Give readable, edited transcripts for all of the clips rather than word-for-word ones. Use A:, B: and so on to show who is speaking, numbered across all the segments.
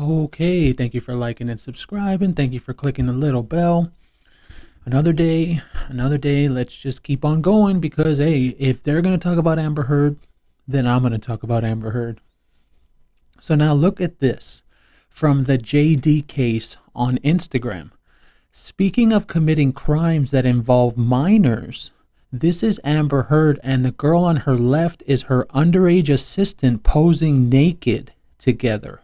A: Okay, thank you for liking and subscribing. Thank you for clicking the little bell. Another day, another day. Let's just keep on going because, hey, if they're going to talk about Amber Heard, then I'm going to talk about Amber Heard. So now look at this from the JD case on Instagram. Speaking of committing crimes that involve minors, this is Amber Heard, and the girl on her left is her underage assistant posing naked together.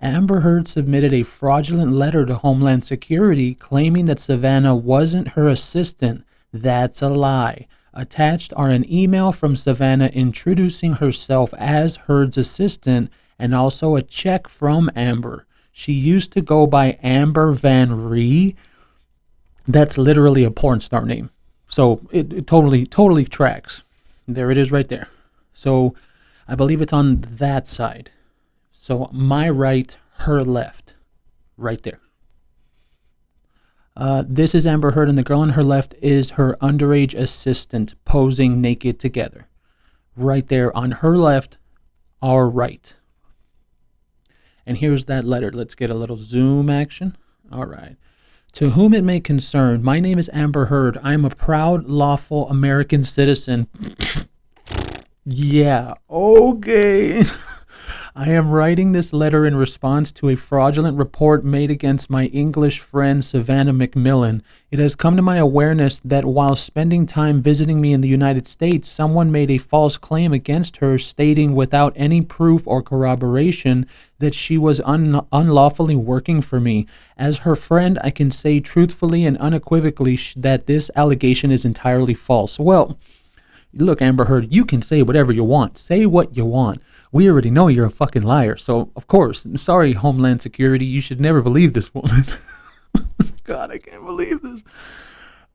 A: Amber Heard submitted a fraudulent letter to Homeland Security claiming that Savannah wasn't her assistant. That's a lie. Attached are an email from Savannah introducing herself as Heard's assistant and also a check from Amber. She used to go by Amber Van Ree. That's literally a porn star name. So it totally tracks. There it is right there. So I believe it's on that side. So my right, her left, right there. This is Amber Heard, and the girl on her left is her underage assistant posing naked together. Right there on her left, our right. And here's that letter. Let's get a little zoom action. All right. To whom it may concern, my name is Amber Heard. I am a proud, lawful American citizen. Yeah, okay. I am writing this letter in response to a fraudulent report made against my English friend Savannah McMillan. It has come to my awareness that while spending time visiting me in the United States, someone made a false claim against her, stating without any proof or corroboration that she was unlawfully working for me. As her friend, I can say truthfully and unequivocally that this allegation is entirely false. Well, look, Amber Heard, you can say whatever you want. Say what you want. We already know you're a fucking liar. So, of course, I'm sorry, Homeland Security. You should never believe this woman. God, I can't believe this.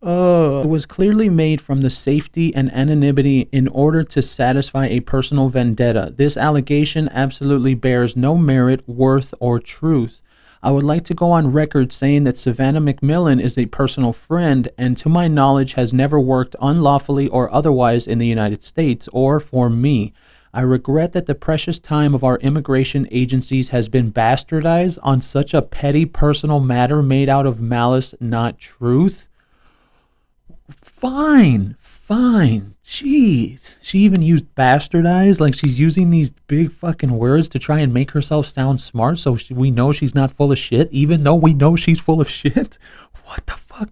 A: It was clearly made from the safety and anonymity in order to satisfy a personal vendetta. This allegation absolutely bears no merit, worth, or truth. I would like to go on record saying that Savannah McMillan is a personal friend and to my knowledge has never worked unlawfully or otherwise in the United States or for me. I regret that the precious time of our immigration agencies has been bastardized on such a petty personal matter made out of malice, not truth. Fine. Jeez. She even used bastardized, like she's using these big fucking words to try and make herself sound smart so we know she's not full of shit, even though we know she's full of shit. What the fuck?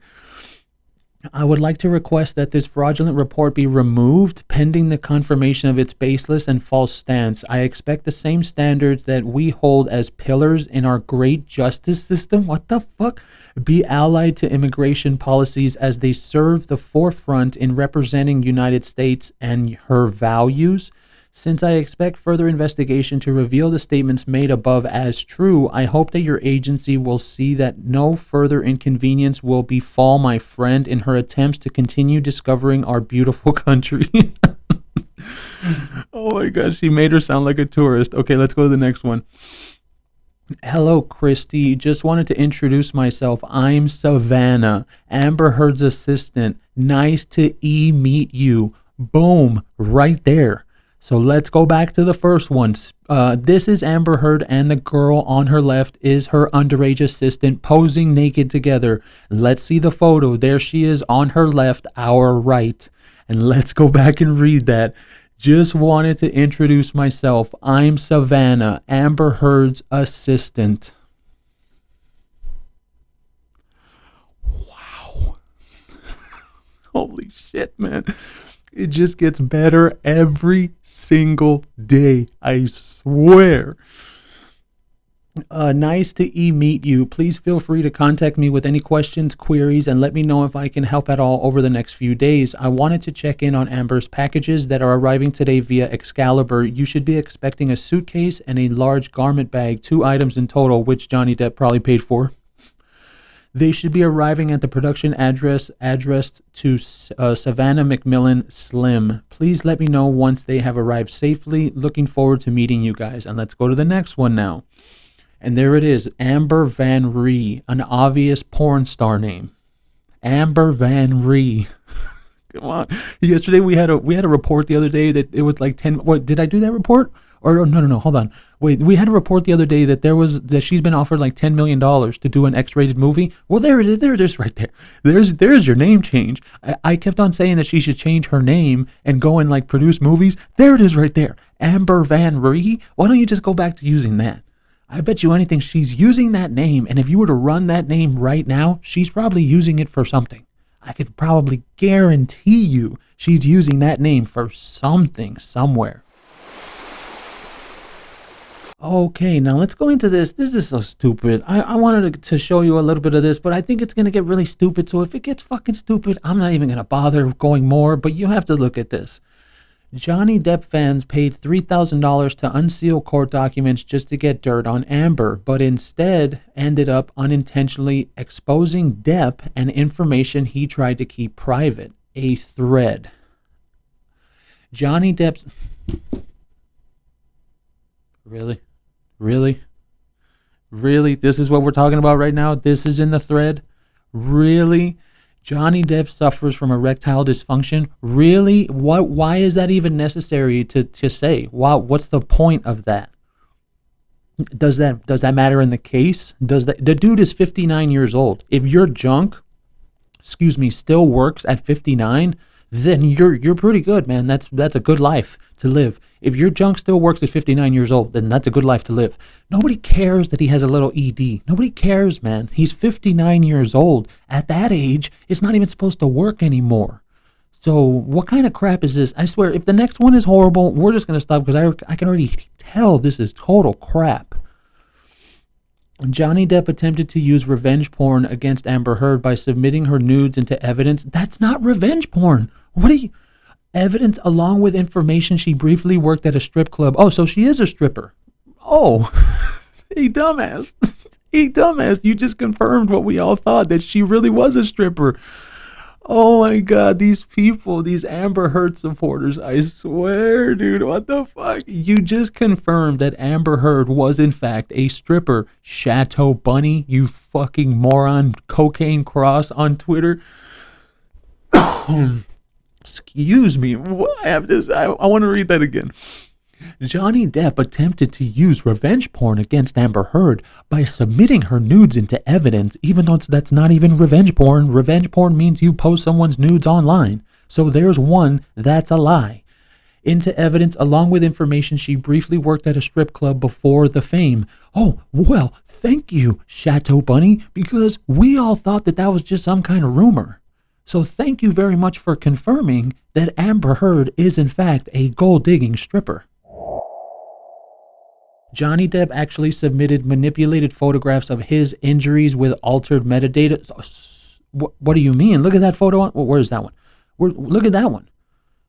A: I would like to request that this fraudulent report be removed pending the confirmation of its baseless and false stance. I expect the same standards that we hold as pillars in our great justice system, what the fuck, be allied to immigration policies as they serve the forefront in representing United States and her values. Since I expect further investigation to reveal the statements made above as true, I hope that your agency will see that no further inconvenience will befall my friend in her attempts to continue discovering our beautiful country. Oh my gosh, she made her sound like a tourist. Okay, let's go to the next one. Hello, Christy. Just wanted to introduce myself. I'm Savannah, Amber Heard's assistant. Nice to meet you. Boom, right there. So let's go back to the first one. This is Amber Heard, and the girl on her left is her underage assistant posing naked together. Let's see the photo. There she is on her left, our right. And let's go back and read that. Just wanted to introduce myself. I'm Savannah, Amber Heard's assistant. Wow. Holy shit, man. It just gets better every single day, I swear. Nice to meet you. Please feel free to contact me with any questions, queries, and let me know if I can help at all over the next few days. I wanted to check in on Amber's packages that are arriving today via Excalibur. You should be expecting a suitcase and a large garment bag, 2 items in total, which Johnny Depp probably paid for. They should be arriving at the production address addressed to Savannah McMillan Slim. Please let me know once they have arrived safely. Looking forward to meeting you guys. And let's go to the next one now. And there it is, Amber Van Ree, an obvious porn star name. Amber Van Ree. Come on. Yesterday we had a report the other day that it was like 10. What did I do that report? Or no, hold on. Wait, we had a report the other day that she's been offered like $10 million to do an X-rated movie. Well, there it is. There it is right there. There's your name change. I kept on saying that she should change her name and go and like produce movies. There it is right there. Amber Van Ree. Why don't you just go back to using that? I bet you anything she's using that name, and if you were to run that name right now, she's probably using it for something. I could probably guarantee you she's using that name for something somewhere. Okay, now let's go into this. This is so stupid. I wanted to show you a little bit of this, but I think it's going to get really stupid. So if it gets fucking stupid, I'm not even going to bother going more, but you have to look at this. Johnny Depp fans paid $3,000 to unseal court documents just to get dirt on Amber, but instead ended up unintentionally exposing Depp and information he tried to keep private. A thread. Johnny Depp's... Really? This is what we're talking about right now? This is in the thread? Really? Johnny Depp suffers from erectile dysfunction? Really? Why is that even necessary to say? What's the point of that? Does that matter in the case? The dude is 59 years old. If your junk, still works at 59, then you're pretty good, man. That's a good life to live. If your junk still works at 59 years old, then that's a good life to live. Nobody cares that he has a little ED. Nobody cares, man. He's 59 years old. At that age, it's not even supposed to work anymore. So what kind of crap is this? I swear, if the next one is horrible, we're just going to stop because I can already tell this is total crap. Johnny Depp attempted to use revenge porn against Amber Heard by submitting her nudes into evidence. That's not revenge porn. What are you... Evidence along with information she briefly worked at a strip club. Oh, so she is a stripper. Oh, hey, dumbass. Hey, dumbass. You just confirmed what we all thought, that she really was a stripper. Oh, my God. These people, these Amber Heard supporters, I swear, dude, what the fuck? You just confirmed that Amber Heard was, in fact, a stripper. Chateau Bunny, you fucking moron. Cocaine Cross on Twitter. Excuse me. I want to read that again. Johnny Depp attempted to use revenge porn against Amber Heard by submitting her nudes into evidence, even though that's not even revenge porn. Revenge porn means you post someone's nudes online. So there's one that's a lie. Into evidence along with information she briefly worked at a strip club before the fame. Oh, well, thank you, Chateau Bunny, because we all thought that was just some kind of rumor. So thank you very much for confirming that Amber Heard is in fact a gold-digging stripper. Johnny Depp actually submitted manipulated photographs of his injuries with altered metadata. What do you mean? Look at that photo. Where's that one? Look at that one.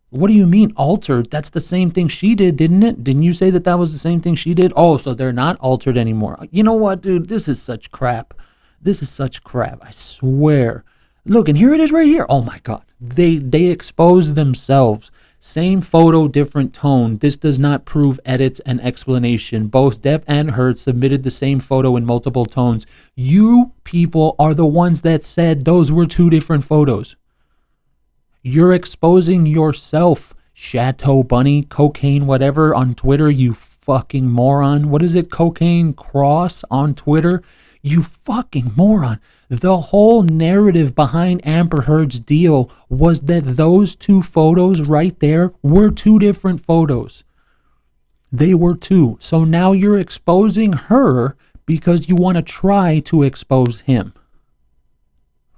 A: What do you mean altered? That's the same thing she did, didn't it? Didn't you say that was the same thing she did? Oh, so they're not altered anymore. You know what, dude? This is such crap. I swear. Look, and here it is right here. Oh my God. They exposed themselves. Same photo, different tone. This does not prove edits and explanation. Both Depp and Heard submitted the same photo in multiple tones. You people are the ones that said those were two different photos. You're exposing yourself, Chateau Bunny, cocaine, whatever, on Twitter, you fucking moron. What is it? Cocaine Cross on Twitter? You fucking moron. The whole narrative behind Amber Heard's deal was that those two photos right there were two different photos. They were two. So now you're exposing her because you want to try to expose him.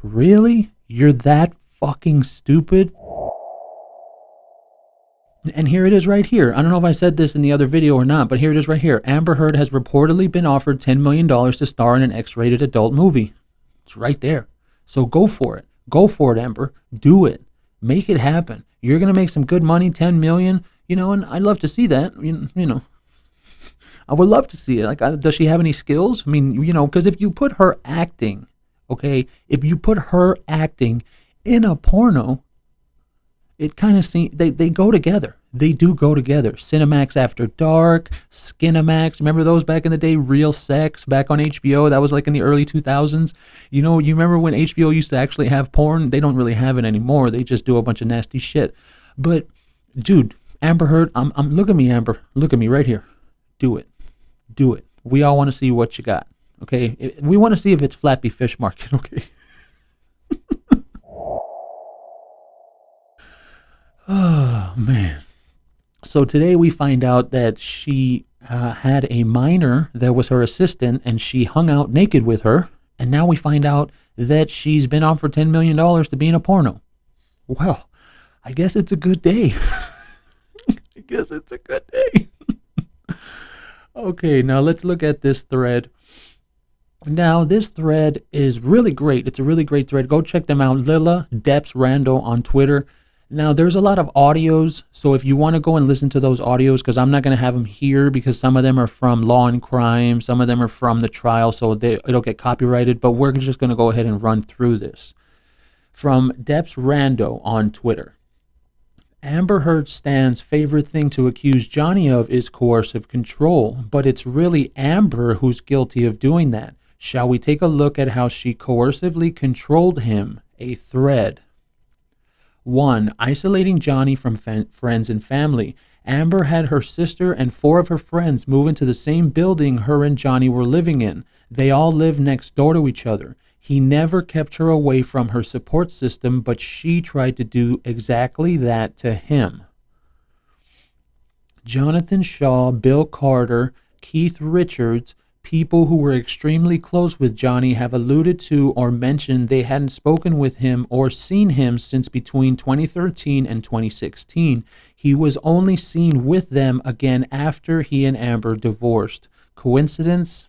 A: Really? You're that fucking stupid? And here it is right here. I don't know if I said this in the other video or not, but here it is right here. Amber Heard has reportedly been offered $10 million to star in an X-rated adult movie. It's right there. So go for it. Go for it, Amber. Do it. Make it happen. You're going to make some good money, 10 million, and I'd love to see that, I would love to see it. Like, does she have any skills? I mean, because if you put her acting, okay, if you put her acting in a porno, it kind of seems, they go together. They do go together. Cinemax After Dark, Skinemax. Remember those back in the day? Real Sex back on HBO. That was like in the early 2000s. You remember when HBO used to actually have porn? They don't really have it anymore. They just do a bunch of nasty shit. But, dude, Amber Heard, look at me, Amber. Look at me right here. Do it. Do it. We all want to see what you got. Okay? We want to see if it's Flappy Fish Market, okay? Oh, man. So today we find out that she had a minor that was her assistant and she hung out naked with her. And now we find out that she's been offered $10 million to be in a porno. Well, I guess it's a good day. I guess it's a good day. Okay, now let's look at this thread. Now, this thread is really great. It's a really great thread. Go check them out. Lila Deps Rando on Twitter. Now, there's a lot of audios, so if you want to go and listen to those audios, because I'm not going to have them here because some of them are from Law and Crime, some of them are from the trial, so it'll get copyrighted, but we're just going to go ahead and run through this. From Deps Rando on Twitter. Amber Heard Stan's favorite thing to accuse Johnny of is coercive control, but it's really Amber who's guilty of doing that. Shall we take a look at how she coercively controlled him? A thread. 1. Isolating Johnny from friends and family. Amber had her sister and 4 of her friends move into the same building her and Johnny were living in. They all lived next door to each other. He never kept her away from her support system, but she tried to do exactly that to him. Jonathan Shaw, Bill Carter, Keith Richards, people who were extremely close with Johnny have alluded to or mentioned they hadn't spoken with him or seen him since between 2013 and 2016. He was only seen with them again after he and Amber divorced. Coincidence?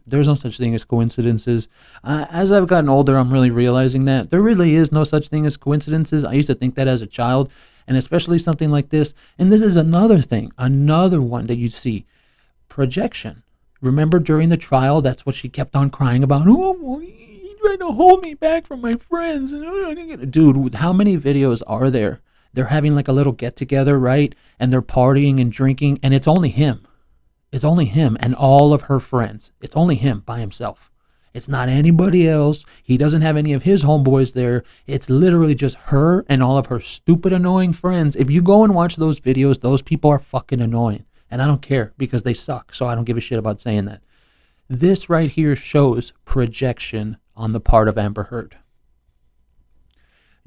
A: There's no such thing as coincidences. As I've gotten older, I'm really realizing that there really is no such thing as coincidences. I used to think that as a child, and especially something like this. And this is another thing, another one that you see. Projection. Remember during the trial, that's what she kept on crying about. Oh, he's trying to hold me back from my friends. Dude, how many videos are there? They're having like a little get together, right? And they're partying and drinking, and it's only him. It's only him and all of her friends. It's only him by himself. It's not anybody else. He doesn't have any of his homeboys there. It's literally just her and all of her stupid, annoying friends. If you go and watch those videos, those people are fucking annoying. And I don't care because they suck, so I don't give a shit about saying that. This right here shows projection on the part of Amber Heard.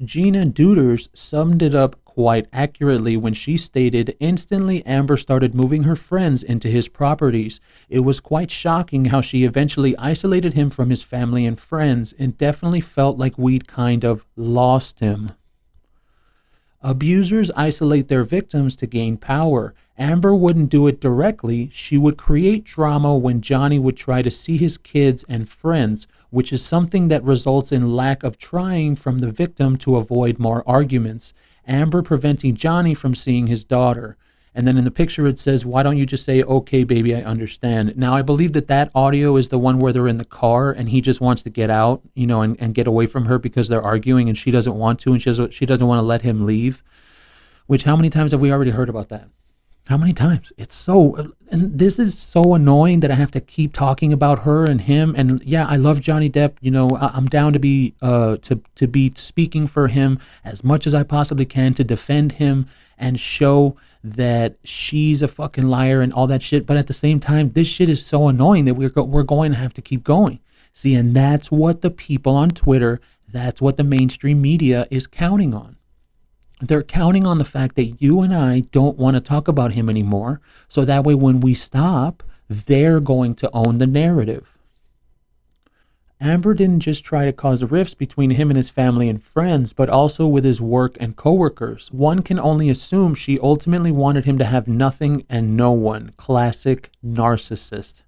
A: Gina Duders summed it up quite accurately when she stated, instantly Amber started moving her friends into his properties. It was quite shocking how she eventually isolated him from his family and friends and definitely felt like we'd kind of lost him. Abusers isolate their victims to gain power. Amber wouldn't do it directly. She would create drama when Johnny would try to see his kids and friends, which is something that results in lack of trying from the victim to avoid more arguments. Amber preventing Johnny from seeing his daughter. And then in the picture it says, why don't you just say, okay, baby, I understand. Now, I believe that audio is the one where they're in the car and he just wants to get out, and get away from her because they're arguing and she doesn't want to and she doesn't want to let him leave. Which, how many times have we already heard about that? How many times? And this is so annoying that I have to keep talking about her and him. And yeah, I love Johnny Depp. I'm down to be speaking for him as much as I possibly can to defend him and show that she's a fucking liar and all that shit. But at the same time, this shit is so annoying that we're going to have to keep going. See, and that's what the people on Twitter, that's what the mainstream media is counting on. They're counting on the fact that you and I don't want to talk about him anymore. So that way when we stop, they're going to own the narrative. Amber didn't just try to cause rifts between him and his family and friends, but also with his work and coworkers. One can only assume she ultimately wanted him to have nothing and no one. Classic narcissist.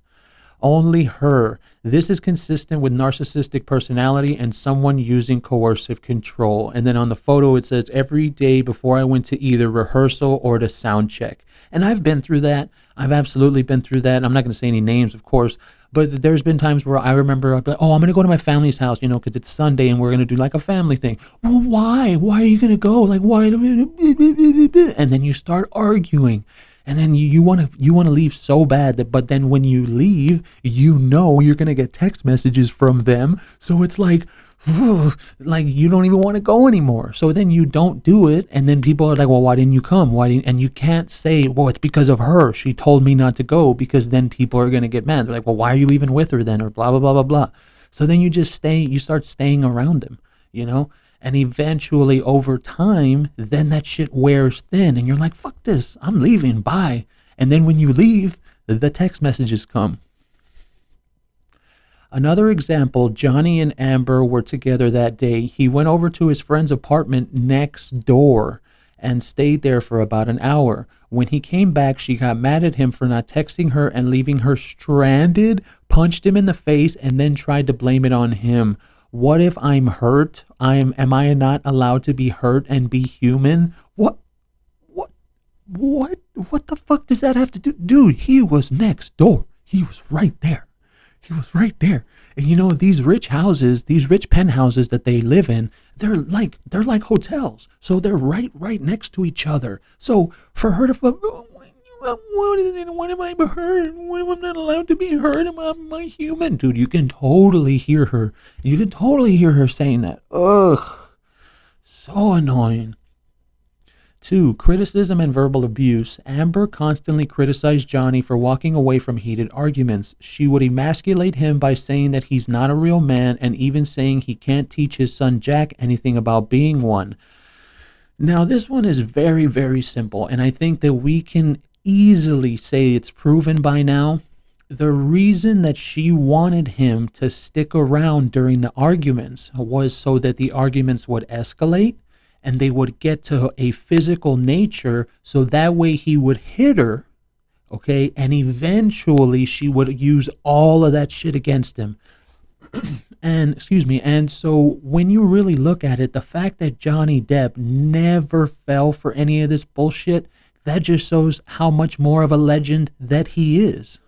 A: Only her. This is consistent with narcissistic personality and someone using coercive control. And then on the photo it says, every day before I went to either rehearsal or to sound check. And I've been through that. I've absolutely been through that. I'm not going to say any names, of course, but there's been times where I remember, I'm going to go to my family's house, because it's Sunday and we're going to do like a family thing. Well, why? Why are you going to go? Like, why? And then you start arguing. And then you want to leave so bad but then when you leave, you're going to get text messages from them. So it's like, like you don't even want to go anymore. So then you don't do it, and then people are like, well, why didn't you come? Why didn't? And you can't say, well, it's because of her. She told me not to go, because then people are gonna get mad. They're like, well, why are you even with her then? Or blah blah blah blah blah. So then you just stay. You start staying around them, you know. And eventually, over time, then that shit wears thin, and you're like, fuck this, I'm leaving, bye. And then when you leave, the text messages come. Another example, Johnny and Amber were together that day. He went over to his friend's apartment next door and stayed there for about an hour. When he came back, she got mad at him for not texting her and leaving her stranded, punched him in the face, and then tried to blame it on him. What if I'm hurt? Am I not allowed to be hurt and be human? What the fuck does that have to do? Dude, he was next door. He was right there. He was right there. And you know, these rich houses, these rich penthouses that they live in, they're like hotels. So they're right next to each other. So for her to, what am I hurt? What am I not allowed to be hurt? Am I human? Dude, you can totally hear her. You can totally hear her saying that. Ugh. So annoying. 2. Criticism and verbal abuse. Amber constantly criticized Johnny for walking away from heated arguments. She would emasculate him by saying that he's not a real man, and even saying he can't teach his son Jack anything about being one. Now, this one is very, very simple, and I think that we can easily say it's proven by now. The reason that she wanted him to stick around during the arguments was so that the arguments would escalate and they would get to a physical nature, so that way he would hit her, okay, and eventually she would use all of that shit against him. And so when you really look at it, the fact that Johnny Depp never fell for any of this bullshit, that just shows how much more of a legend that he is.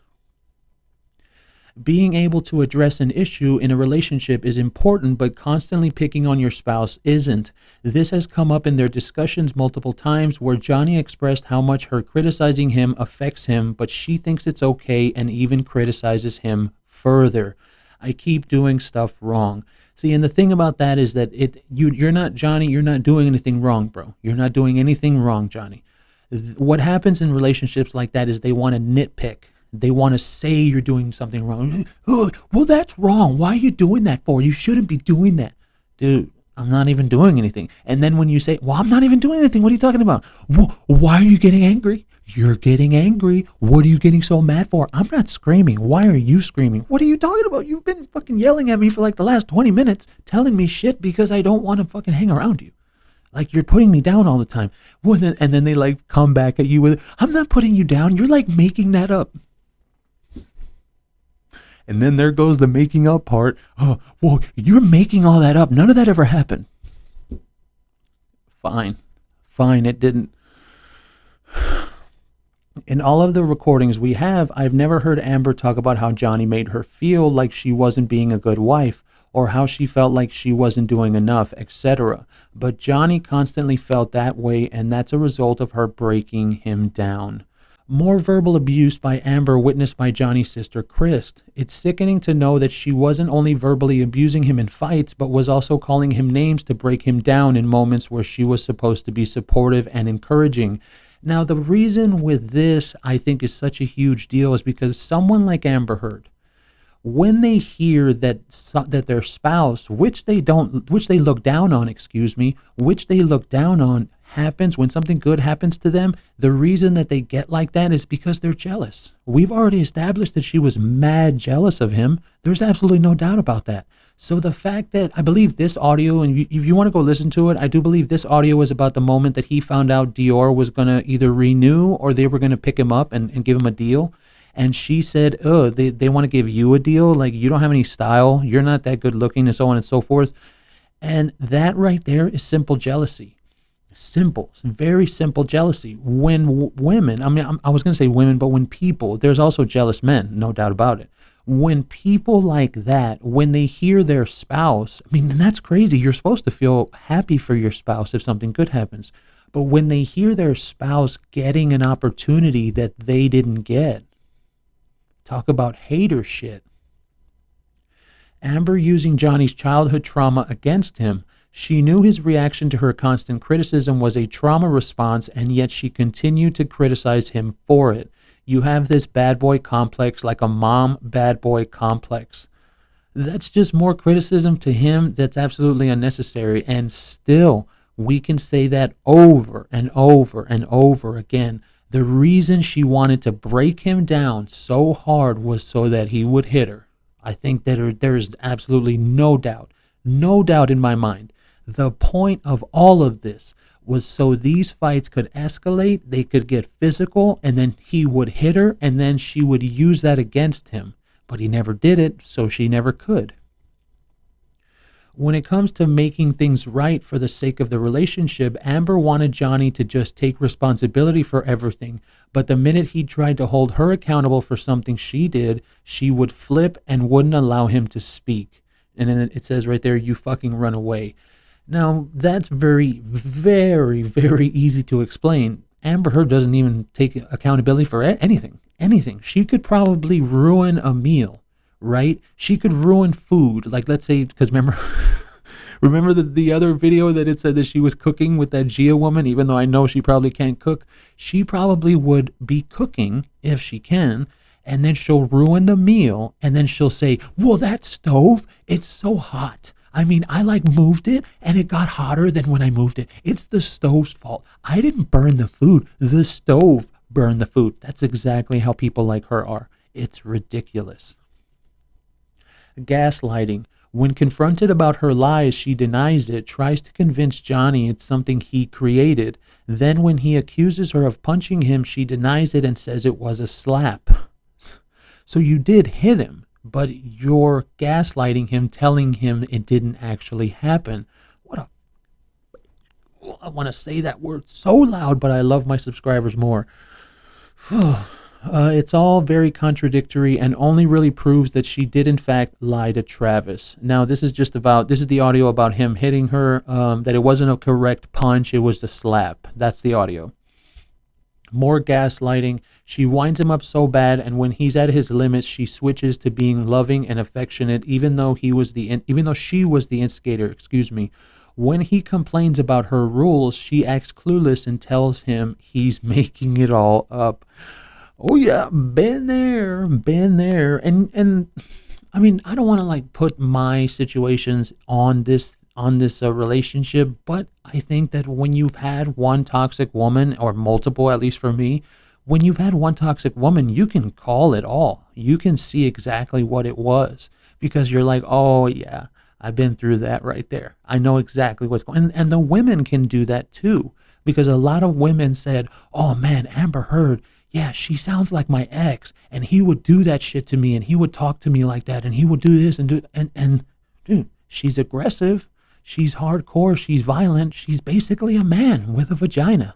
A: Being able to address an issue in a relationship is important, but constantly picking on your spouse isn't. This has come up in their discussions multiple times, where Johnny expressed how much her criticizing him affects him, but she thinks it's okay and even criticizes him further. I keep doing stuff wrong. See, and the thing about that is that you're not, Johnny, you're not doing anything wrong, bro. You're not doing anything wrong, Johnny. What happens in relationships like that is they want to nitpick. They want to say you're doing something wrong. Oh, well, that's wrong. Why are you doing that for? You shouldn't be doing that. Dude, I'm not even doing anything. And then when you say, well, I'm not even doing anything. What are you talking about? Well, why are you getting angry? You're getting angry. What are you getting so mad for? I'm not screaming. Why are you screaming? What are you talking about? You've been fucking yelling at me for like the last 20 minutes, telling me shit because I don't want to fucking hang around you. Like, you're putting me down all the time. And then they like come back at you with, I'm not putting you down. You're like making that up. And then there goes the making up part. Oh, well, you're making all that up. None of that ever happened. Fine, it didn't. In all of the recordings we have, I've never heard Amber talk about how Johnny made her feel like she wasn't being a good wife, or how she felt like she wasn't doing enough, etc. But Johnny constantly felt that way, and that's a result of her breaking him down. More verbal abuse by Amber witnessed by Johnny's sister, Chris. It's sickening to know that she wasn't only verbally abusing him in fights, but was also calling him names to break him down in moments where she was supposed to be supportive and encouraging. Now, the reason with this, I think, is such a huge deal is because someone like Amber Heard, when they hear that their spouse, which they look down on, happens, when something good happens to them, the reason that they get like that is because they're jealous. We've already established that she was mad jealous of him. There's absolutely no doubt about that. So the fact that, I believe this audio, and if you want to go listen to it, I do believe this audio was about the moment that he found out Dior was going to either renew or they were going to pick him up and give him a deal. And she said, oh, they want to give you a deal? Like, you don't have any style, you're not that good looking, and so on and so forth. And that right there is simple jealousy. Simple, very simple jealousy. When women, I was going to say women, but when people, there's also jealous men, no doubt about it. When people like that, when they hear their spouse, that's crazy. You're supposed to feel happy for your spouse if something good happens. But when they hear their spouse getting an opportunity that they didn't get, talk about hater shit. Amber using Johnny's childhood trauma against him. She knew his reaction to her constant criticism was a trauma response, and yet she continued to criticize him for it. You have this bad boy complex, like a mom bad boy complex. That's just more criticism to him that's absolutely unnecessary. And still, we can say that over and over and over again. The reason she wanted to break him down so hard was so that he would hit her. I think that there is absolutely no doubt in my mind. The point of all of this was so these fights could escalate, they could get physical, and then he would hit her, and then she would use that against him. But he never did it, so she never could. When it comes to making things right for the sake of the relationship, Amber wanted Johnny to just take responsibility for everything. But the minute he tried to hold her accountable for something she did, she would flip and wouldn't allow him to speak. And then it says right there, you fucking run away. Now, that's very, very, very easy to explain. Amber Heard doesn't even take accountability for anything. She could probably ruin a meal, right? She could ruin food. Like, let's say, because remember the other video that it said that she was cooking with that Gia woman, even though I know she probably can't cook. She probably would be cooking if she can, and then she'll ruin the meal, and then she'll say, well, that stove, it's so hot. I mean, I moved it and it got hotter than when I moved it. It's the stove's fault. I didn't burn the food. The stove burned the food. That's exactly how people like her are. It's ridiculous. Gaslighting. When confronted about her lies, she denies it, tries to convince Johnny it's something he created. Then when he accuses her of punching him, she denies it and says it was a slap. So you did hit him, but you're gaslighting him, telling him it didn't actually happen. I want to say that word so loud, but I love my subscribers more. It's all very contradictory and only really proves that she did in fact lie to Travis. Now, this is the audio about him hitting her, that it wasn't a correct punch, it was the slap. That's the audio. More gaslighting. She winds him up so bad, and when he's at his limits, she switches to being loving and affectionate, even though she was the instigator. When he complains about her rules, she acts clueless and tells him he's making it all up. Oh yeah, been there. And I mean, I don't want to put my situations on this relationship, but I think that when you've had one toxic woman, or multiple, at least for me, when you've had one toxic woman, you can call it all. You can see exactly what it was, because you're like, oh yeah, I've been through that right there. I know exactly what's going on. And the women can do that too, because a lot of women said, oh man, Amber Heard, yeah, she sounds like my ex, and he would do that shit to me, and he would talk to me like that, and he would do this and do, and dude, she's aggressive. She's hardcore. She's violent. She's basically a man with a vagina.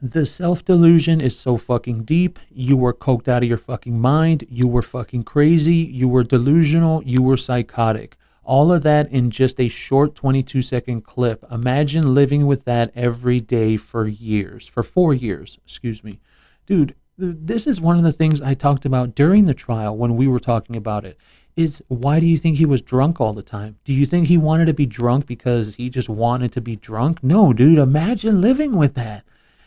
A: The self-delusion is so fucking deep. You were coked out of your fucking mind. You were fucking crazy. You were delusional. You were psychotic. All of that in just a short 22-second clip. Imagine living with that every day for 4 years, Dude, this is one of the things I talked about during the trial when we were talking about it. Is why do you think he was drunk all the time? Do you think he wanted to be drunk because he just wanted to be drunk? No, dude, imagine living with that.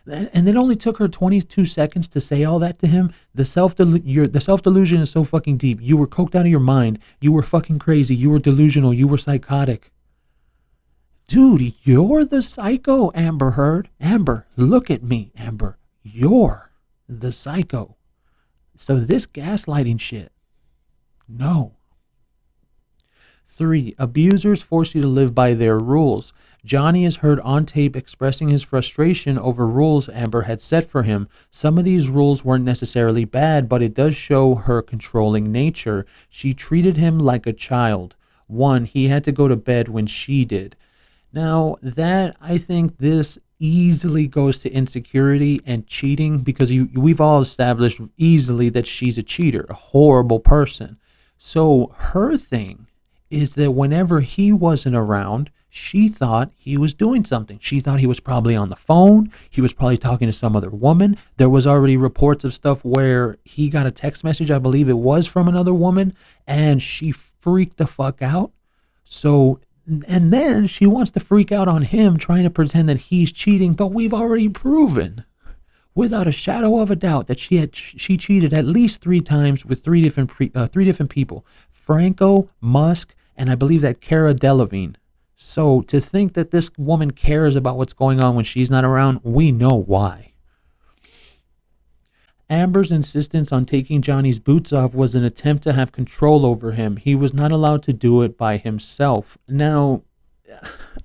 A: And it only took her 22 seconds to say all that to him. The self-delusion is so fucking deep. You were coked out of your mind. You were fucking crazy. You were delusional. You were psychotic. Dude, you're the psycho, Amber Heard. Amber, look at me, Amber. You're the psycho. So this gaslighting shit, no. 3. Abusers force you to live by their rules. Johnny is heard on tape expressing his frustration over rules Amber had set for him. Some of these rules weren't necessarily bad, but it does show her controlling nature. She treated him like a child. 1. He had to go to bed when she did. Now, I think this easily goes to insecurity and cheating, because we've all established easily that she's a cheater, a horrible person. So her thing is that whenever he wasn't around, She thought he was doing something. She thought he was probably on the phone. He was probably talking to some other woman. There was already reports of stuff where he got a text message, I believe it was from another woman, and she freaked the fuck out. So, and then she wants to freak out on him, trying to pretend that he's cheating, but we've already proven without a shadow of a doubt that she cheated at least 3 times with three different people: Franco, Musk, and I believe that Cara Delevingne. So to think that this woman cares about what's going on when she's not around, we know why. Amber's insistence on taking Johnny's boots off was an attempt to have control over him. He was not allowed to do it by himself. Now,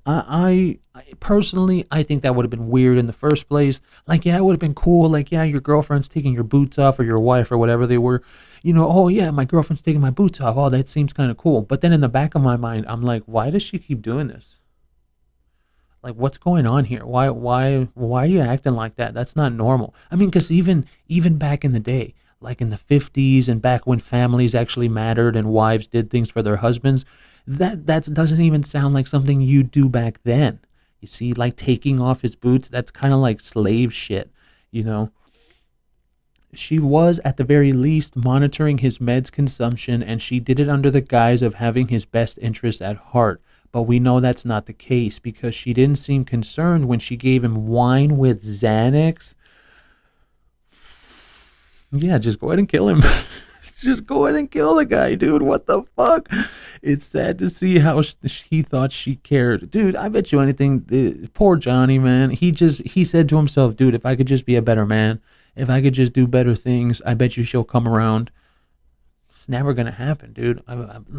A: I personally, I think that would have been weird in the first place. Like, yeah, it would have been cool. Like, yeah, your girlfriend's taking your boots off, or your wife, or whatever they were. Oh yeah, my girlfriend's taking my boots off. Oh, that seems kind of cool. But then in the back of my mind, I'm like, why does she keep doing this? Like, what's going on here? Why are you acting like that? That's not normal. I mean, because even back in the day, like in the 50s and back when families actually mattered and wives did things for their husbands, that doesn't even sound like something you do back then. You see, like taking off his boots, that's kind of like slave shit, you know. She was, at the very least, monitoring his meds consumption, and she did it under the guise of having his best interest at heart. But we know that's not the case, because she didn't seem concerned when she gave him wine with Xanax. Yeah, just go ahead and kill him. Just go ahead and kill the guy, dude. What the fuck? It's sad to see how he thought she cared. Dude, I bet you anything, poor Johnny, man. He said to himself, dude, if I could just be a better man, if I could just do better things, I bet you she'll come around. It's never going to happen, dude.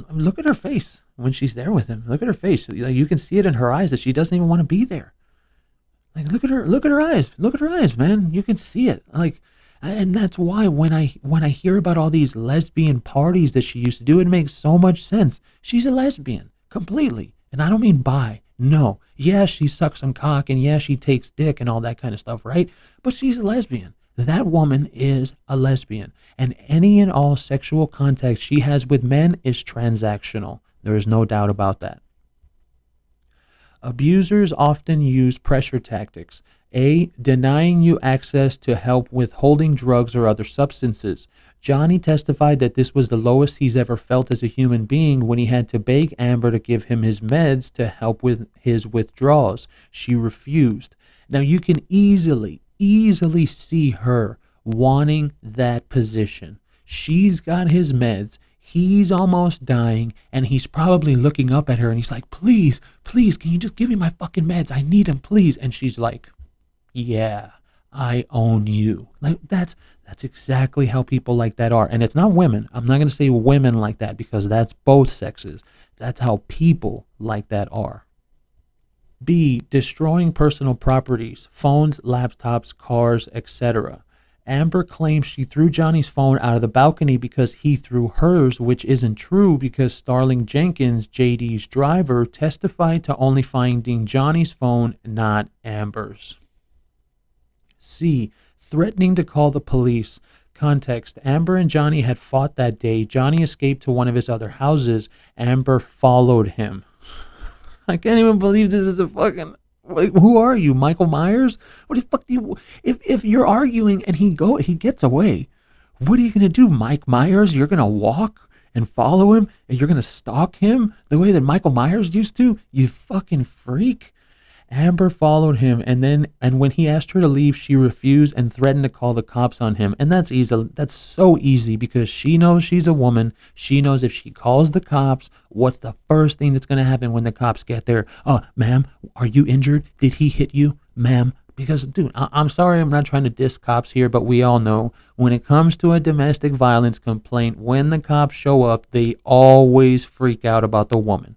A: Look at her face when she's there with him. Look at her face. Like, you can see it in her eyes that she doesn't even want to be there. Like, look at her eyes. Look at her eyes, man. You can see it. Like, and that's why when I hear about all these lesbian parties that she used to do, it makes so much sense. She's a lesbian, completely. And I don't mean bi. No. Yeah, she sucks some cock, and yeah, she takes dick and all that kind of stuff, right? But she's a lesbian. That woman is a lesbian. And any and all sexual contact she has with men is transactional. There is no doubt about that. Abusers often use pressure tactics. A. Denying you access to help with holding drugs or other substances. Johnny testified that this was the lowest he's ever felt as a human being when he had to beg Amber to give him his meds to help with his withdrawals. She refused. Now you can easily see her wanting that position. She's got his meds. He's almost dying, and he's probably looking up at her, and he's like, please, can you just give me my fucking meds? I need them, please. And she's like, yeah, I own you. Like, that's exactly how people like that are. And it's not women. I'm not going to say women like that, because that's both sexes. That's how people like that are. B. Destroying personal properties, phones, laptops, cars, etc. Amber claims she threw Johnny's phone out of the balcony because he threw hers, which isn't true, because Starling Jenkins, JD's driver, testified to only finding Johnny's phone, not Amber's. C. Threatening to call the police. Context: Amber and Johnny had fought that day. Johnny escaped to one of his other houses. Amber followed him. I can't even believe this is a fucking... Like, who are you, Michael Myers? What the fuck do you... If you're arguing and he gets away, what are you going to do, Mike Myers? You're going to walk and follow him, and you're going to stalk him the way that Michael Myers used to? You fucking freak. Amber followed him, and when he asked her to leave, she refused and threatened to call the cops on him. And that's easy. That's so easy, because she knows she's a woman. She knows if she calls the cops, what's the first thing that's going to happen when the cops get there? Oh, ma'am, are you injured? Did he hit you, ma'am? Because, dude, I'm sorry, I'm not trying to diss cops here, but we all know when it comes to a domestic violence complaint, when the cops show up, they always freak out about the woman.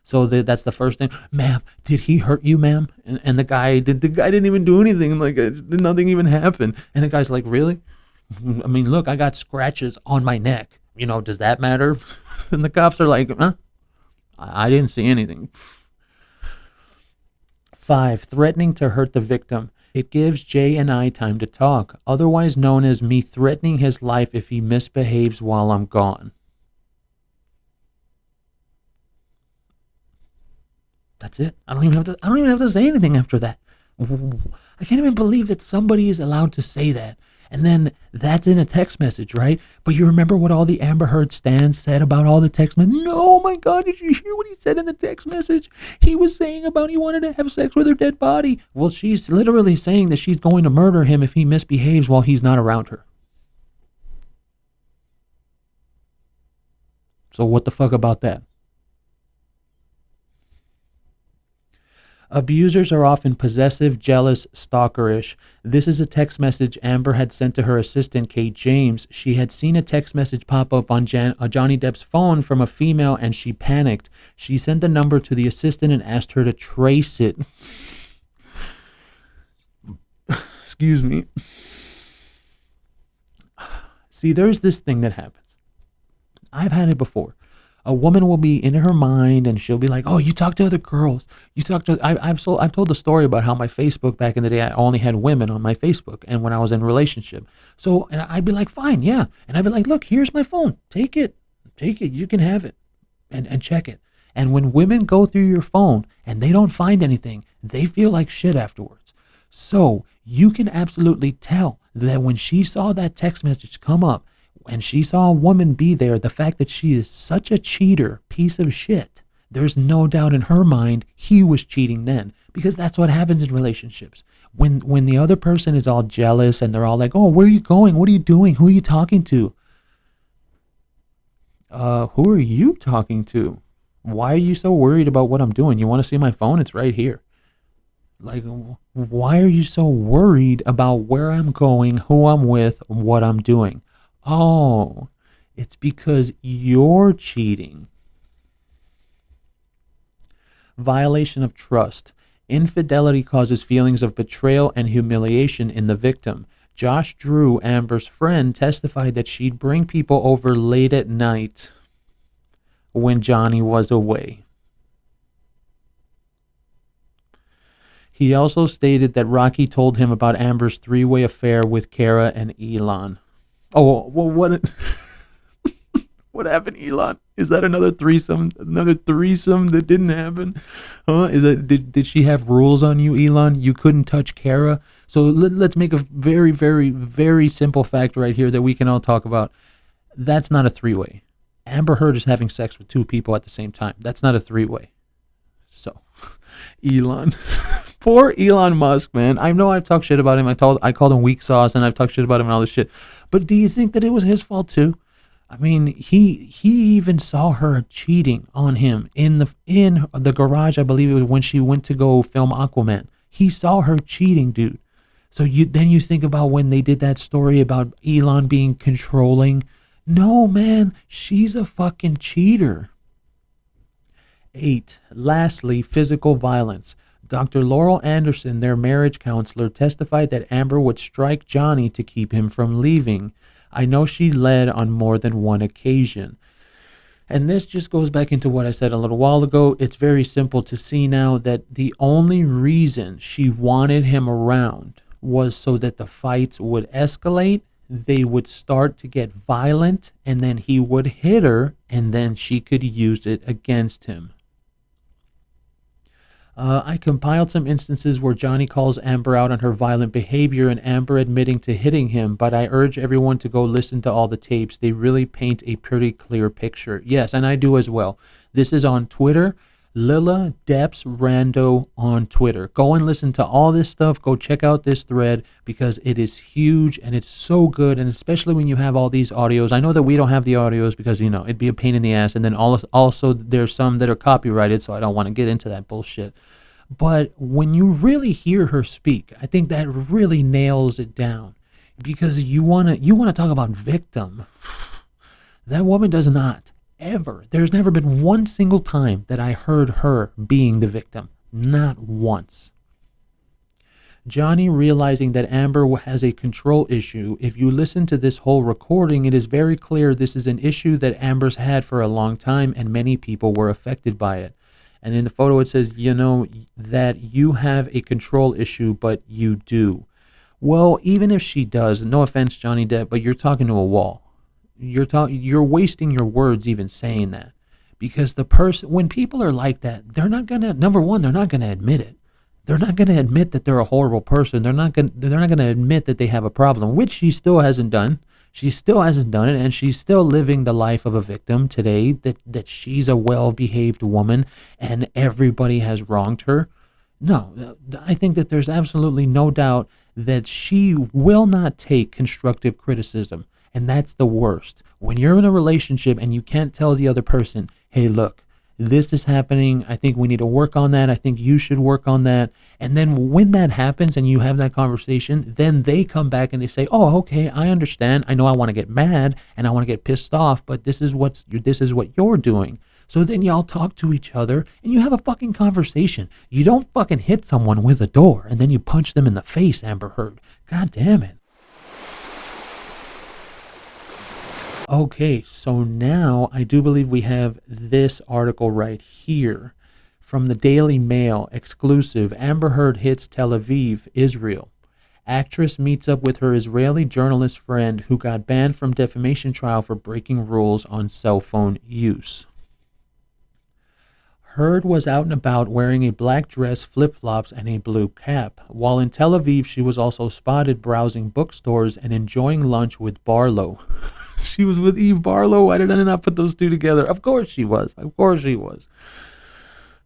A: So that's the first thing. Ma'am, did he hurt you, ma'am? And the guy didn't even do anything. Like, nothing even happened. And the guy's like, really? I mean, look, I got scratches on my neck. Does that matter? And the cops are like, huh? I didn't see anything. 5. Threatening to hurt the victim. It gives Jay and I time to talk, otherwise known as me threatening his life if he misbehaves while I'm gone. That's it. I don't even have to say anything after that. I can't even believe that somebody is allowed to say that. And then that's in a text message, right? But you remember what all the Amber Heard stans said about all the text messages? No, oh my God, did you hear what he said in the text message? He was saying about he wanted to have sex with her dead body. Well, she's literally saying that she's going to murder him if he misbehaves while he's not around her. So what the fuck about that? Abusers are often possessive, jealous, stalkerish. This is a text message Amber had sent to her assistant, Kate James. She had seen a text message pop up on Johnny Depp's phone from a female and she panicked. She sent the number to the assistant and asked her to trace it. Excuse me. See, there's this thing that happens. I've had it before. A woman will be in her mind and she'll be like, oh, you talk to other girls. You talk to, I've told the story about how my Facebook back in the day, I only had women on my Facebook and when I was in a relationship. So, and I'd be like, fine, yeah. And I'd be like, look, here's my phone. Take it. You can have it and check it. And when women go through your phone and they don't find anything, they feel like shit afterwards. So you can absolutely tell that when she saw that text message come up, and she saw a woman be there, the fact that she is such a cheater, piece of shit, there's no doubt in her mind he was cheating then, because that's what happens in relationships. When the other person is all jealous and they're all like, oh, where are you going? What are you doing? Who are you talking to? Who are you talking to? Why are you so worried about what I'm doing? You want to see my phone? It's right here. Like, why are you so worried about where I'm going, who I'm with, what I'm doing? Oh, it's because you're cheating. Violation of trust. Infidelity causes feelings of betrayal and humiliation in the victim. Josh Drew, Amber's friend, testified that she'd bring people over late at night when Johnny was away. He also stated that Rocky told him about Amber's three-way affair with Kara and Elon. Oh, well, what what happened, Elon? Is that another threesome that didn't happen? Is that did she have rules on you, Elon? You couldn't touch Kara? So let's make a very, very, very simple fact right here that we can all talk about. That's not a three-way. Amber Heard is having sex with two people at the same time. That's not a three-way. So, Elon. Poor Elon Musk, man. I know I've talked shit about him. I called him weak sauce, and I've talked shit about him and all this shit. But do you think that it was his fault too? I mean, he even saw her cheating on him in the garage. I believe it was when she went to go film Aquaman. He saw her cheating, dude. So you think about when they did that story about Elon being controlling. No, man, she's a fucking cheater. 8. Lastly, physical violence. Dr. Laurel Anderson, their marriage counselor, testified that Amber would strike Johnny to keep him from leaving. I know she led on more than one occasion. And this just goes back into what I said a little while ago. It's very simple to see now that the only reason she wanted him around was so that the fights would escalate, they would start to get violent, and then he would hit her, and then she could use it against him. I compiled some instances where Johnny calls Amber out on her violent behavior and Amber admitting to hitting him, but I urge everyone to go listen to all the tapes. They really paint a pretty clear picture. Yes, and I do as well. This is on Twitter, Lila Deps Rando on Twitter. Go and listen to all this stuff. Go check out this thread because it is huge and it's so good, and especially when you have all these audios. I know that we don't have the audios because, it'd be a pain in the ass, and then also there's some that are copyrighted, so I don't want to get into that bullshit. But when you really hear her speak, I think that really nails it down, because you want to talk about victim. That woman does not ever. There's never been one single time that I heard her being the victim. Not once. Johnny realizing that Amber has a control issue. If you listen to this whole recording, it is very clear this is an issue that Amber's had for a long time and many people were affected by it. And in the photo it says, that you have a control issue, but you do. Well, even if she does, no offense, Johnny Depp, but you're talking to a wall. You're wasting your words even saying that. because the person, when people are like that, they're not gonna, number one, they're not gonna admit it. They're not gonna admit that they're a horrible person. They're not gonna admit that they have a problem, which she still hasn't done. She still hasn't done it, and she's still living the life of a victim today, that she's a well-behaved woman and everybody has wronged her. No, I think that there's absolutely no doubt that she will not take constructive criticism. And that's the worst. When you're in a relationship and you can't tell the other person, hey, look, this is happening. I think we need to work on that. I think you should work on that. And then when that happens and you have that conversation, then they come back and they say, oh, okay, I understand. I know I want to get mad and I want to get pissed off, but this is what you're doing. So then y'all talk to each other and you have a fucking conversation. You don't fucking hit someone with a door and then you punch them in the face, Amber Heard. God damn it. Okay, so now I do believe we have this article right here from the Daily Mail, exclusive. Amber Heard hits Tel Aviv, Israel. Actress meets up with her Israeli journalist friend who got banned from defamation trial for breaking rules on cell phone use. Heard was out and about wearing a black dress, flip-flops, and a blue cap. While in Tel Aviv, she was also spotted browsing bookstores and enjoying lunch with Barlow. She was with Eve Barlow? Why did I not put those two together? Of course she was. Of course she was.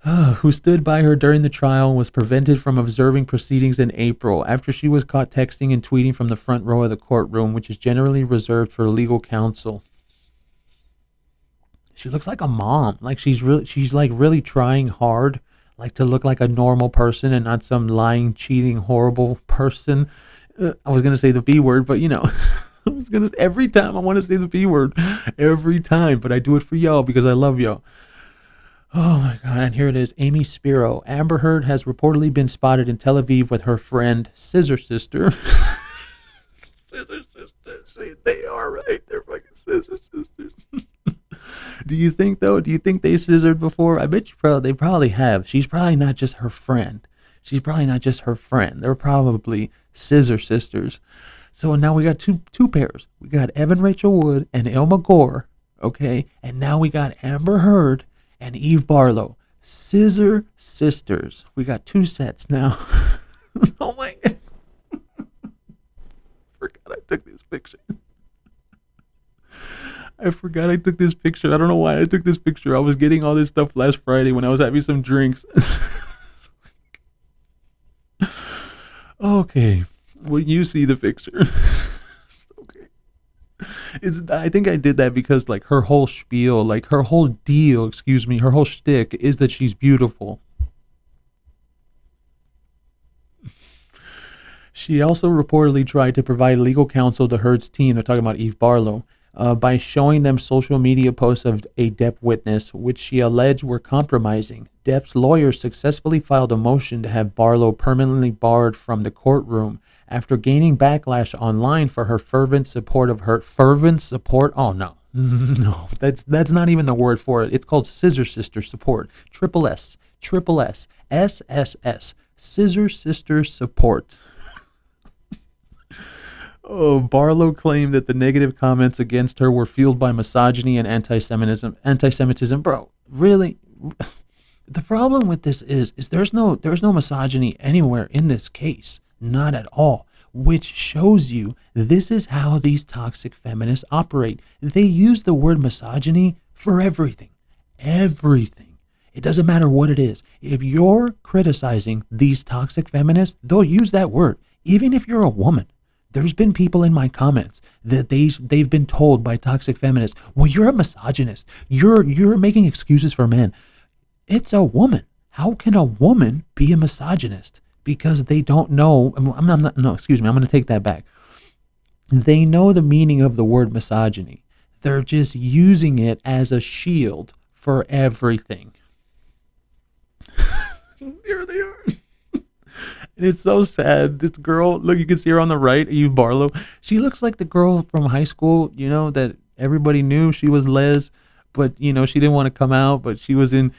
A: Who stood by her during the trial and was prevented from observing proceedings in April after she was caught texting and tweeting from the front row of the courtroom, which is generally reserved for legal counsel. She looks like a mom. Like she's really trying hard, like to look like a normal person and not some lying, cheating, horrible person. I was gonna say the B word, but every time I want to say the B word, every time, but I do it for y'all because I love y'all. Oh my God, and here it is. Amy Spiro. Amber Heard has reportedly been spotted in Tel Aviv with her friend, Scissor Sister. Scissor Sisters. See, they are right. They're fucking Scissor Sisters. Do you think they scissored before? I bet they probably have. She's probably not just her friend. They're probably Scissor Sisters. So now we got two pairs. We got Evan Rachel Wood and Ilma Gore, okay? And now we got Amber Heard and Eve Barlow. Scissor Sisters. We got two sets now. Oh my God. Forgot I took this picture. I don't know why I took this picture. I was getting all this stuff last Friday when I was having some drinks. Okay. Well, you see the picture. Okay. I think I did that because like her whole spiel, like her whole deal, her whole shtick is that she's beautiful. She also reportedly tried to provide legal counsel to Heard's team. They're talking about Eve Barlow. By showing them social media posts of a Depp witness, which she alleged were compromising. Depp's lawyers successfully filed a motion to have Barlow permanently barred from the courtroom after gaining backlash online for her fervent support. Oh no, no, that's not even the word for it. It's called Scissor Sister support. Triple S, SSS, Scissor Sister support. Oh, Barlow claimed that the negative comments against her were fueled by misogyny and anti-Semitism. Bro, really? The problem with this is there's no misogyny anywhere in this case. Not at all. Which shows you this is how these toxic feminists operate. They use the word misogyny for everything. Everything. It doesn't matter what it is. If you're criticizing these toxic feminists, they'll use that word. Even if you're a woman. There's been people in my comments that they've been told by toxic feminists, well, you're a misogynist. You're making excuses for men. It's a woman. How can a woman be a misogynist? Because they don't know. I'm going to take that back. They know the meaning of the word misogyny. They're just using it as a shield for everything. There they are. It's so sad. This girl, look, you can see her on the right, Eve Barlow. She looks like the girl from high school, that everybody knew she was les, but, she didn't want to come out, but she was in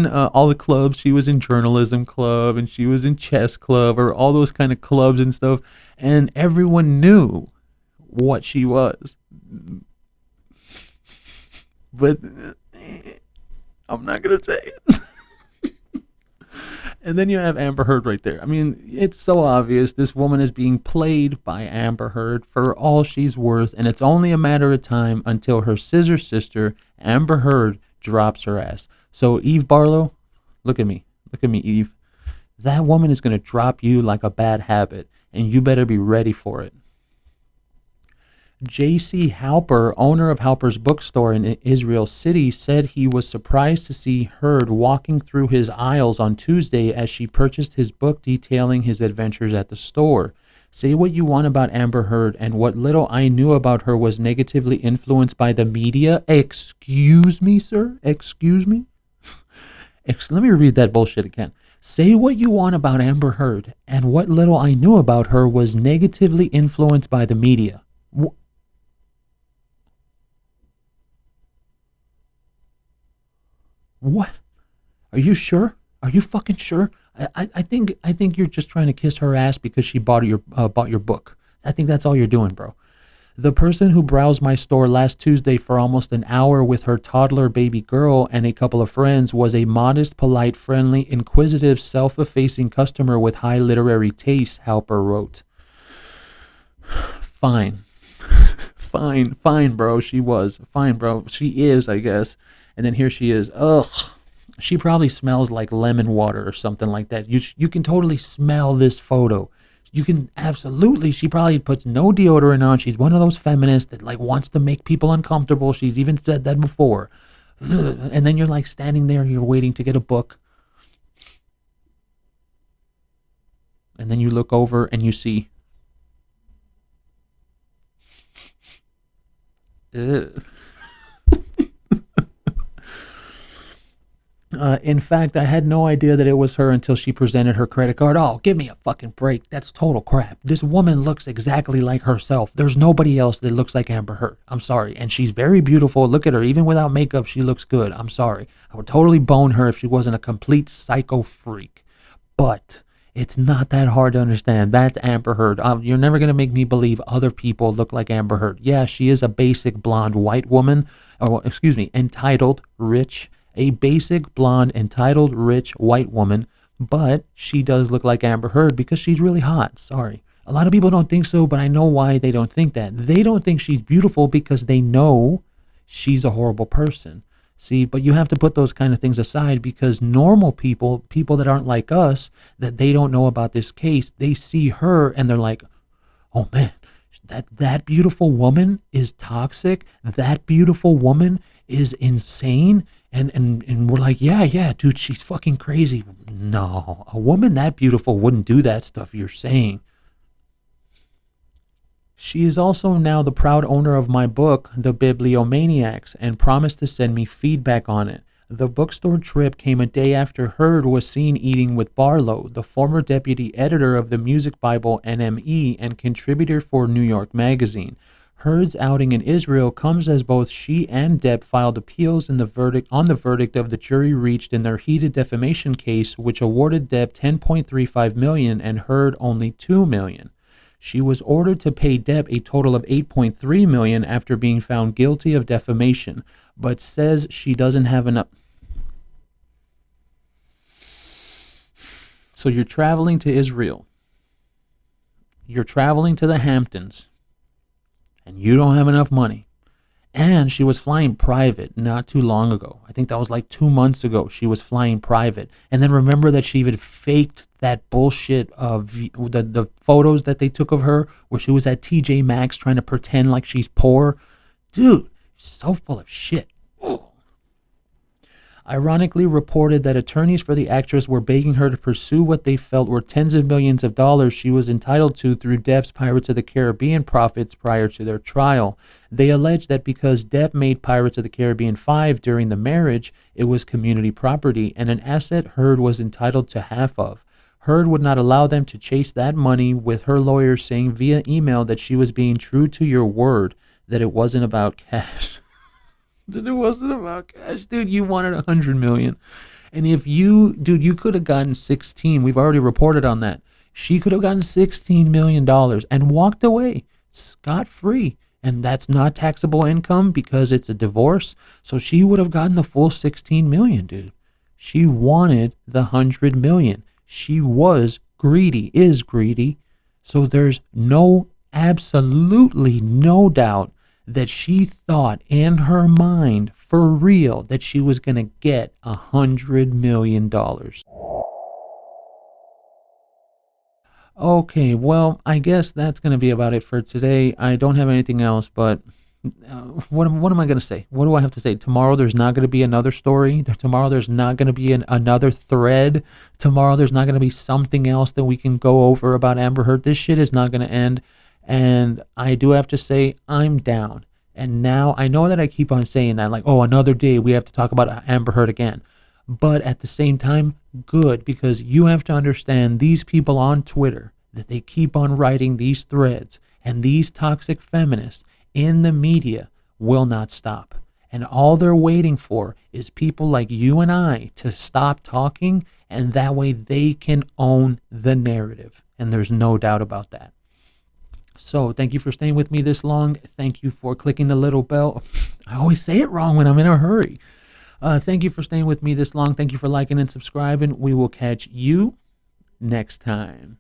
A: all the clubs. She was in journalism club and she was in chess club or all those kind of clubs and stuff. And everyone knew what she was. But I'm not gonna say it. And then you have Amber Heard right there. I mean, it's so obvious this woman is being played by Amber Heard for all she's worth, and it's only a matter of time until her scissor sister, Amber Heard, drops her ass. So, Eve Barlow, look at me. Look at me, Eve. That woman is going to drop you like a bad habit, and you better be ready for it. J.C. Halper, owner of Halper's bookstore in Israel City, said he was surprised to see Heard walking through his aisles on Tuesday as she purchased his book detailing his adventures at the store. Say what you want about Amber Heard, and what little I knew about her was negatively influenced by the media. Excuse me, sir? Excuse me? Let me read that bullshit again. Say what you want about Amber Heard, and what little I knew about her was negatively influenced by the media. What? Are you sure? Are you fucking sure? I think you're just trying to kiss her ass because she bought your book. I think that's all you're doing, bro. The person who browsed my store last Tuesday for almost an hour with her toddler baby girl and a couple of friends was a modest, polite, friendly, inquisitive, self-effacing customer with high literary taste, Halper wrote. Fine. Fine, bro. She was. Fine, bro. She is, I guess. And then here she is. Ugh. She probably smells like lemon water or something like that. You can totally smell this photo. You can absolutely. She probably puts no deodorant on. She's one of those feminists that like wants to make people uncomfortable. She's even said that before. Ugh. And then you're like standing there and you're waiting to get a book. And then you look over and you see. Ugh. In fact, I had no idea that it was her until she presented her credit card. Oh, give me a fucking break. That's total crap. This woman looks exactly like herself. There's nobody else that looks like Amber Heard. I'm sorry. And she's very beautiful. Look at her. Even without makeup, she looks good. I'm sorry. I would totally bone her if she wasn't a complete psycho freak. But it's not that hard to understand. That's Amber Heard. You're never going to make me believe other people look like Amber Heard. Yeah, she is a basic blonde white woman. Or, excuse me, entitled, rich, a basic, blonde, entitled, rich, white woman, but she does look like Amber Heard because she's really hot. Sorry. A lot of people don't think so, but I know why they don't think that. They don't think she's beautiful because they know she's a horrible person. See, but you have to put those kind of things aside because normal people, people that aren't like us, that they don't know about this case, they see her and they're like, oh man, that beautiful woman is toxic. That beautiful woman is insane. And we're like, yeah, dude, she's fucking crazy. No, a woman that beautiful wouldn't do that stuff you're saying. She is also now the proud owner of my book, The Bibliomaniacs, and promised to send me feedback on it. The bookstore trip came a day after Heard was seen eating with Barlow, the former deputy editor of the music Bible NME and contributor for New York Magazine. Heard's outing in Israel comes as both she and Depp filed appeals on the verdict of the jury reached in their heated defamation case, which awarded Depp $10.35 million and Heard only $2 million. She was ordered to pay Depp a total of $8.3 million after being found guilty of defamation, but says she doesn't have enough. So you're traveling to Israel. You're traveling to the Hamptons. And you don't have enough money. And she was flying private not too long ago. I think that was like 2 months ago. She was flying private. And then remember that she even faked that bullshit of the photos that they took of her where she was at TJ Maxx trying to pretend like she's poor. Dude, she's so full of shit. Ugh. Ironically reported that attorneys for the actress were begging her to pursue what they felt were tens of millions of dollars she was entitled to through Depp's Pirates of the Caribbean profits prior to their trial. They alleged that because Depp made Pirates of the Caribbean 5 during the marriage, it was community property and an asset Heard was entitled to half of. Heard would not allow them to chase that money, with her lawyer saying via email that she was being true to your word, that it wasn't about cash. That it wasn't about cash. Dude, you wanted $100 million. And if you could have gotten 16. We've already reported on that. She could have gotten $16 million and walked away scot-free and that's not taxable income because it's a divorce. So she would have gotten the full 16 million, dude. She wanted the 100 million. She was greedy, is greedy. So there's absolutely no doubt that she thought in her mind for real that she was going to get $100 million. Okay, well, I guess that's going to be about it for today. I don't have anything else, but what am I going to say? What do I have to say? Tomorrow there's not going to be another story. Tomorrow there's not going to be another thread. Tomorrow there's not going to be something else that we can go over about Amber Heard. This shit is not going to end. And I do have to say, I'm down. And now I know that I keep on saying that, like, oh, another day we have to talk about Amber Heard again. But at the same time, good, because you have to understand these people on Twitter, that they keep on writing these threads, and these toxic feminists in the media will not stop. And all they're waiting for is people like you and I to stop talking, and that way they can own the narrative. And there's no doubt about that. So thank you for staying with me this long. Thank you for clicking the little bell. I always say it wrong when I'm in a hurry. Thank you for staying with me this long. Thank you for liking and subscribing. We will catch you next time.